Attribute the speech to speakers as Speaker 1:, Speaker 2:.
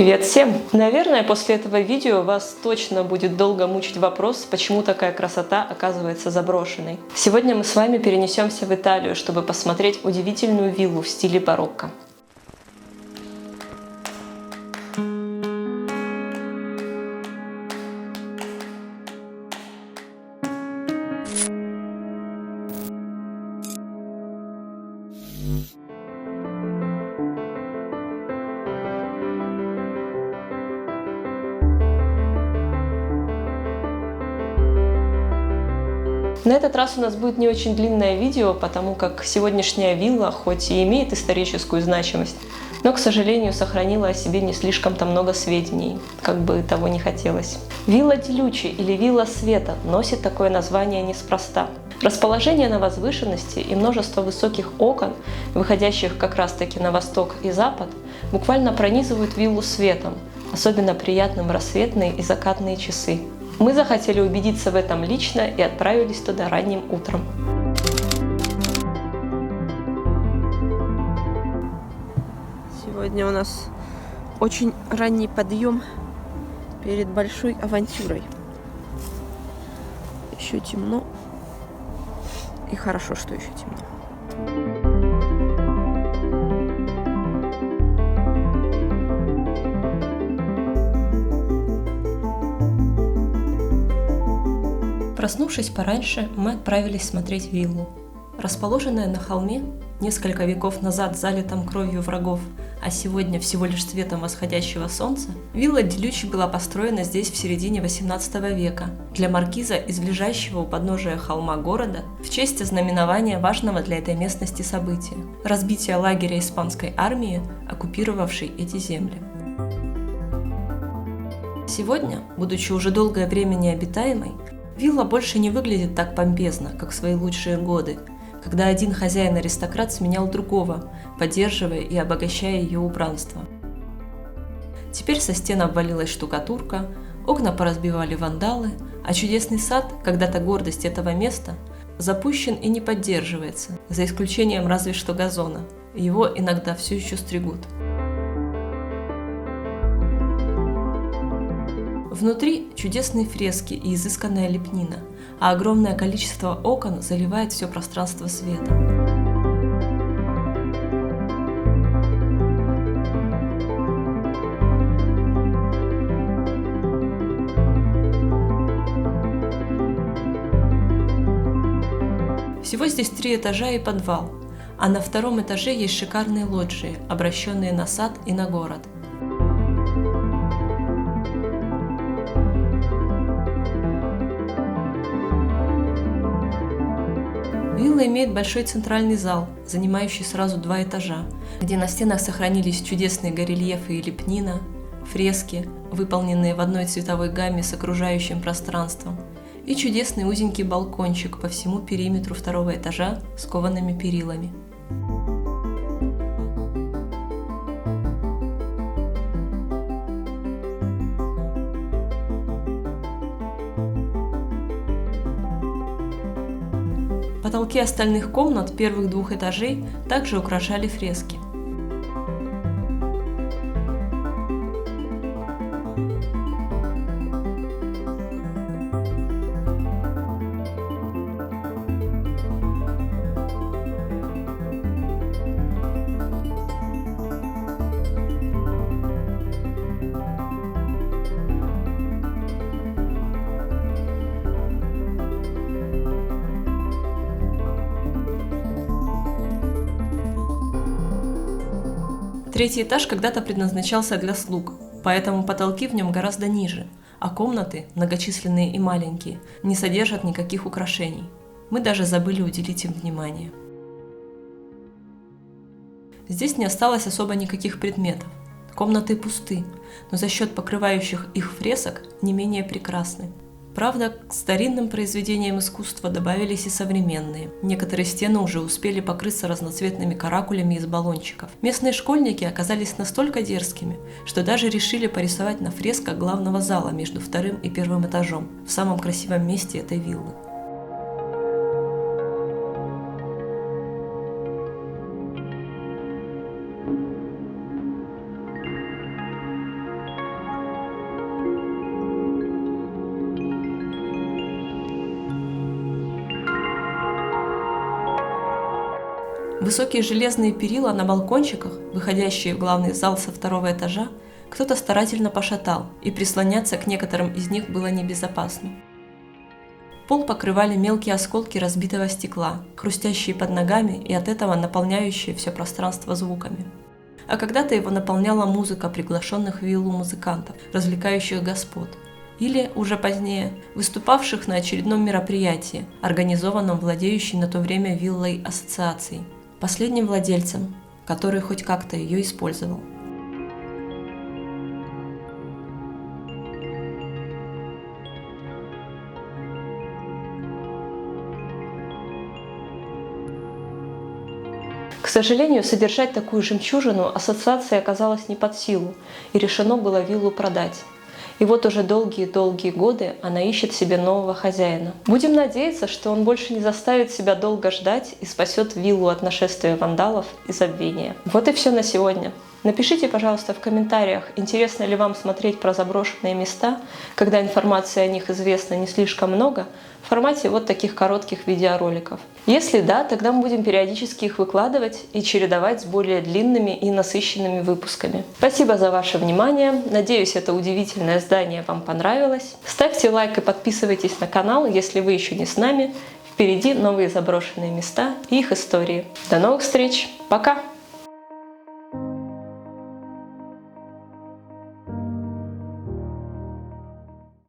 Speaker 1: Привет всем! Наверное, после этого видео вас точно будет долго мучить вопрос, почему такая красота оказывается заброшенной. Сегодня мы с вами перенесемся в Италию, чтобы посмотреть удивительную виллу в стиле барокко. На этот раз у нас будет не очень длинное видео, потому как сегодняшняя вилла хоть и имеет историческую значимость, но, к сожалению, сохранила о себе не слишком-то много сведений, как бы того не хотелось. Вилла ди Лючи или вилла света носит такое название неспроста. Расположение на возвышенности и множество высоких окон, выходящих как раз-таки на восток и запад, буквально пронизывают виллу светом, особенно приятным в рассветные и закатные часы. Мы захотели убедиться в этом лично и отправились туда ранним утром. Сегодня у нас очень ранний подъем перед большой авантюрой. Еще темно. И хорошо, что еще темно. Проснувшись пораньше, мы отправились смотреть виллу. Расположенная на холме, несколько веков назад залитом кровью врагов, а сегодня всего лишь светом восходящего солнца, вилла ди Лючи была построена здесь в середине XVIII века для маркиза из лежащего у подножия холма города в честь ознаменования важного для этой местности события – разбития лагеря испанской армии, оккупировавшей эти земли. Сегодня, будучи уже долгое время необитаемой, вилла больше не выглядит так помпезно, как в свои лучшие годы, когда один хозяин-аристократ сменял другого, поддерживая и обогащая ее убранство. Теперь со стен обвалилась штукатурка, окна поразбивали вандалы, а чудесный сад, когда-то гордость этого места, запущен и не поддерживается, за исключением разве что газона. Его иногда все еще стригут. Внутри чудесные фрески и изысканная лепнина, а огромное количество окон заливает все пространство светом. Всего здесь 3 этажа и подвал, а на втором этаже есть шикарные лоджии, обращенные на сад и на город. Вилла имеет большой центральный зал, занимающий сразу 2 этажа, где на стенах сохранились чудесные горельефы и лепнина, фрески, выполненные в одной цветовой гамме с окружающим пространством, и чудесный узенький балкончик по всему периметру 2-го этажа с коваными перилами. Потолки остальных комнат первых 2 этажей также украшали фрески. Третий этаж когда-то предназначался для слуг, поэтому потолки в нем гораздо ниже, а комнаты, многочисленные и маленькие, не содержат никаких украшений. Мы даже забыли уделить им внимание. Здесь не осталось особо никаких предметов. Комнаты пусты, но за счет покрывающих их фресок не менее прекрасны. Правда, к старинным произведениям искусства добавились и современные. Некоторые стены уже успели покрыться разноцветными каракулями из баллончиков. Местные школьники оказались настолько дерзкими, что даже решили порисовать на фресках главного зала между 2-м и 1-м этажом, в самом красивом месте этой виллы. Высокие железные перила на балкончиках, выходящие в главный зал со второго этажа, кто-то старательно пошатал, и прислоняться к некоторым из них было небезопасно. Пол покрывали мелкие осколки разбитого стекла, хрустящие под ногами и от этого наполняющие все пространство звуками. А когда-то его наполняла музыка приглашенных в виллу музыкантов, развлекающих господ, или, уже позднее, выступавших на очередном мероприятии, организованном владеющей на то время виллой ассоциацией, последним владельцем, который хоть как-то ее использовал. К сожалению, содержать такую жемчужину ассоциации оказалось не под силу, и решено было виллу продать. И вот уже долгие-долгие годы она ищет себе нового хозяина. Будем надеяться, что он больше не заставит себя долго ждать и спасет виллу от нашествия вандалов и забвения. Вот и все на сегодня. Напишите, пожалуйста, в комментариях, интересно ли вам смотреть про заброшенные места, когда информации о них известно не слишком много, в формате вот таких коротких видеороликов. Если да, тогда мы будем периодически их выкладывать и чередовать с более длинными и насыщенными выпусками. Спасибо за ваше внимание. Надеюсь, это удивительное здание вам понравилось. Ставьте лайк и подписывайтесь на канал, если вы еще не с нами. Впереди новые заброшенные места и их истории. До новых встреч. Пока!